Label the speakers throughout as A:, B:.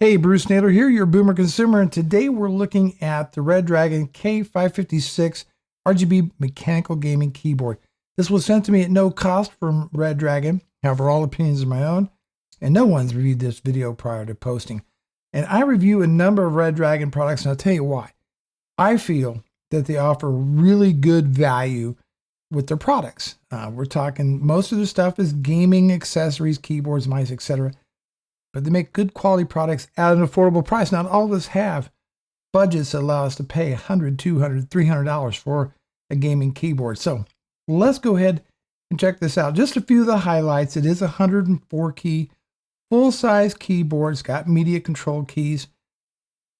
A: Hey, Bruce Naylor here, your Boomer Consumer, and today we're looking at the Redragon K556 RGB mechanical gaming keyboard. This was sent to me at no cost from Redragon. However, all opinions are my own, and no one's reviewed this video prior to posting. And I review a number of Redragon products, and I'll tell you why. I feel that they offer really good value with their products. We're talking, most of the stuff is gaming accessories, keyboards, mice, etc. But they make good quality products at an affordable price. Not all of us have budgets that allow us to pay $100, $200, $300 for a gaming keyboard. So let's go ahead and check this out. Just a few of the highlights. It is a 104 key, full-size keyboard. It's got media control keys.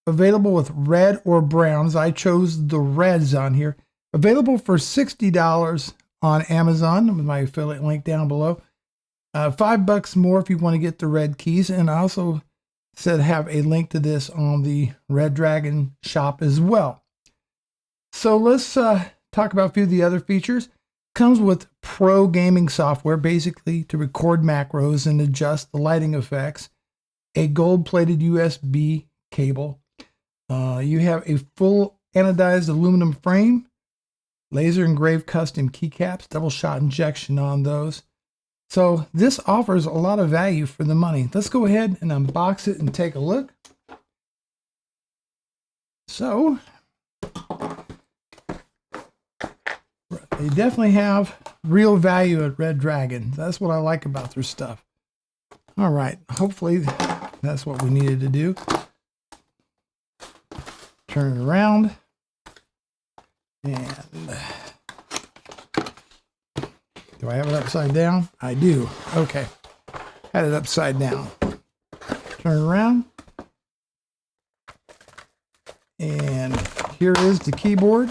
A: Available with red or browns. I chose the reds on here. Available for $60 on Amazon with my affiliate link down below. $5 more if you want to get the red keys. And I also said have a link to this on the Redragon shop as well. So let's talk about a few of the other features. Comes with pro gaming software, basically to record macros and adjust the lighting effects. A gold-plated USB cable. You have a full anodized aluminum frame. Laser engraved custom keycaps. Double shot injection on those. So this offers a lot of value for the money. Let's go ahead and unbox it and take a look. So they definitely have real value at Redragon. That's what I like about their stuff. All right, hopefully that's what we needed to do. Turn it around and do I have it upside down? I do. Okay. Had it upside down. Turn around. And here is the keyboard.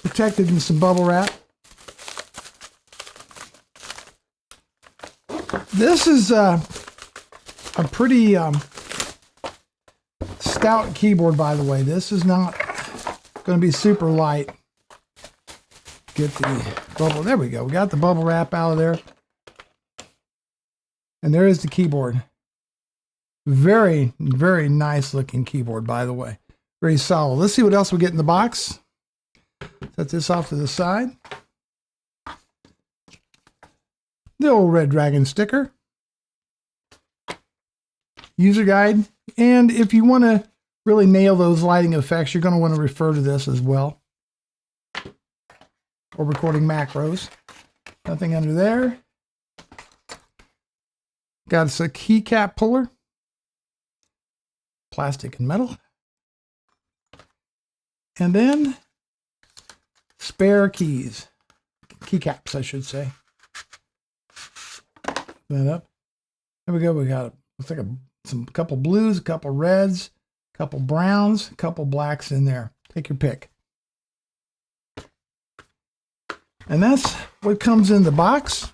A: Protected in some bubble wrap. This is a pretty stout keyboard, by the way. This is not going to be super light. Get the bubble. There we go. We got the bubble wrap out of there. And there is the keyboard. Very, very nice looking keyboard, by the way. Very solid. Let's see what else we get in the box. Set this off to the side. The old Redragon sticker. User guide. And if you want to really nail those lighting effects, you're going to want to refer to this as well. Or recording macros. Nothing under there. Got us a keycap puller. Plastic and metal. And then spare keys. Keycaps, I should say. Open that up. There we go. We got looks like a couple blues, a couple reds, a couple browns, a couple blacks in there. Take your pick. And that's what comes in the box.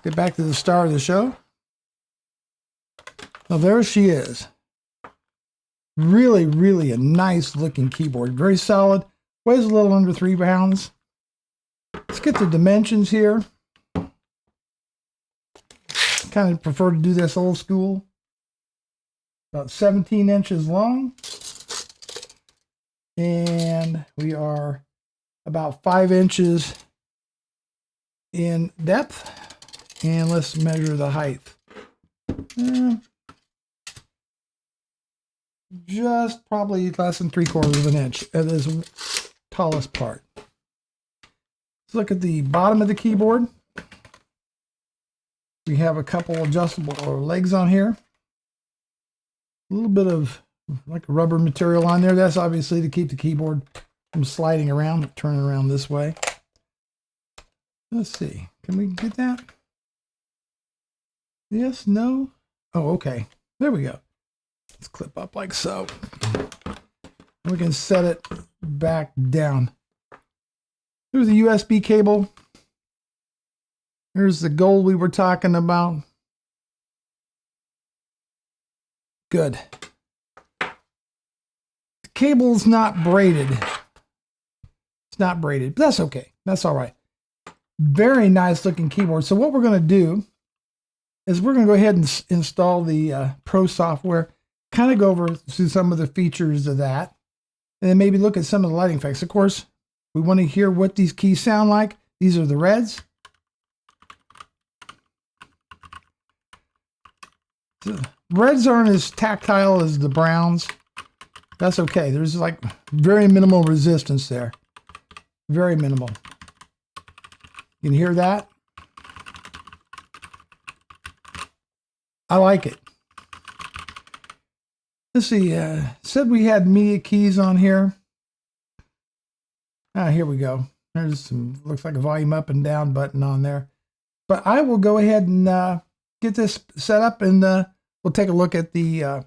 A: Get back to the star of the show. Now there she is. Really, really a nice looking keyboard. Very solid. Weighs a little under 3 pounds. Let's get the dimensions here. Kind of prefer to do this old school. About 17 inches long. And we are about 5 inches in depth. And let's measure the height. Just probably less than 3/4 of an inch at this tallest part. Let's look at the bottom of the keyboard. We have a couple adjustable legs on here. A little bit of like rubber material on there. That's obviously to keep the keyboard from sliding around. Turn it around this way. Let's see. Can we get that? Yes, no? Oh, okay. There we go. Let's clip up like so. And we can set it back down. There's a USB cable. Here's the gold we were talking about. Good. The cable's not braided. It's not braided, but that's okay. That's all right. Very nice looking keyboard. So what we're going to do is we're going to go ahead and install the Pro software, kind of go over through some of the features of that, and then maybe look at some of the lighting effects. Of course, we want to hear what these keys sound like. These are the reds. So reds aren't as tactile as the browns. That's okay. There's like very minimal resistance there. Very minimal. You can hear that? I like it. Let's see. Said we had media keys on here. Here we go. There's some, looks like a volume up and down button on there. But I will go ahead and get this set up, and we'll take a look at the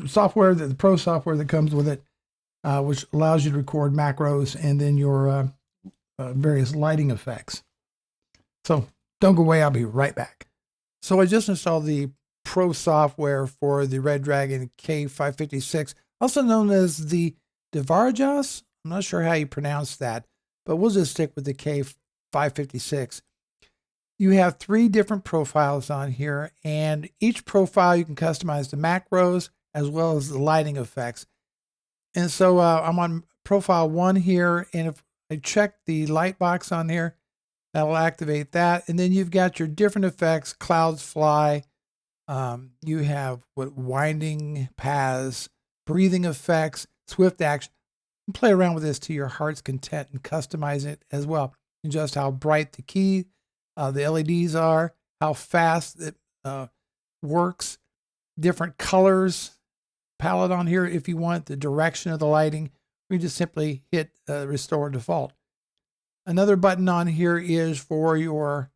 A: software, the Pro software that comes with it, which allows you to record macros and then your various lighting effects. So don't go away. I'll be right back. So I just installed the Pro software for the Redragon K556, also known as the DEVARAJAS. I'm not sure how you pronounce that, but we'll just stick with the K556. You have 3 different profiles on here, and each profile you can customize the macros as well as the lighting effects. And so I'm on profile 1 here, and if I check the light box on here, that'll activate that. And then you've got your different effects: clouds fly, you have winding paths, breathing effects, swift action. You can play around with this to your heart's content and customize it as well. And just how bright the key, the LEDs are, how fast it works, different colors palette on here. If you want the direction of the lighting, we just simply hit restore default. Another button on here is for your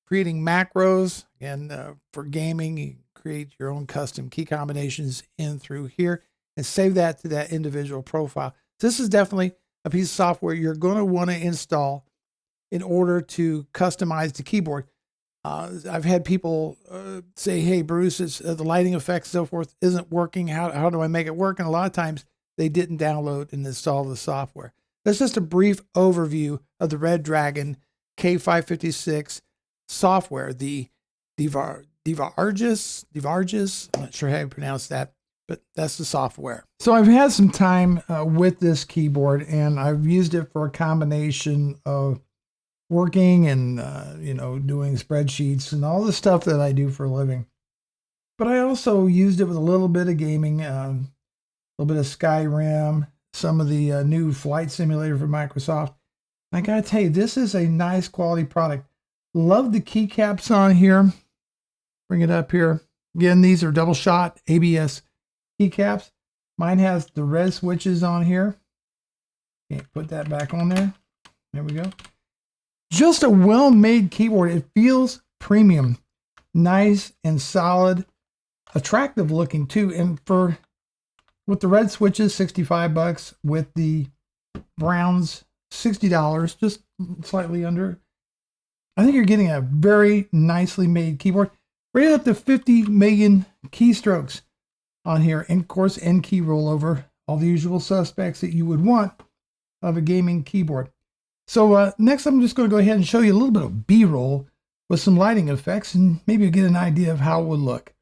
A: creating macros, and for gaming, you create your own custom key combinations in through here and save that to that individual profile. This is definitely a piece of software you're going to want to install in order to customize the keyboard. I've had people say, hey, Bruce, it's, the lighting effects and so forth isn't working. How do I make it work? And a lot of times they didn't download and install the software. That's just a brief overview of the Redragon K556 software, the DEVARAJAS. I'm not sure how you pronounce that, but that's the software. So I've had some time with this keyboard, and I've used it for a combination of working and doing spreadsheets and all the stuff that I do for a living. But I also used it with a little bit of gaming, a little bit of Skyrim, some of the new flight simulator from Microsoft. I gotta tell you, this is a nice quality product. Love the keycaps on here. Bring it up here. Again, these are double shot ABS keycaps. Mine has the red switches on here. Okay, put that back on there. There we go. Just a well-made keyboard. It feels premium, nice and solid, attractive looking too. And with the red switches, $65. With the browns, $60, just slightly under. I think you're getting a very nicely made keyboard. Right up to 50 million keystrokes on here. And of course, N key rollover, all the usual suspects that you would want of a gaming keyboard. So next, I'm just going to go ahead and show you a little bit of B-roll with some lighting effects, and maybe you'll get an idea of how it would look.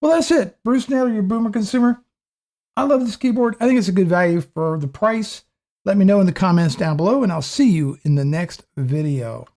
A: Well, that's it. Bruce Naylor, your Boomer Consumer. I love this keyboard. I think it's a good value for the price. Let me know in the comments down below, and I'll see you in the next video.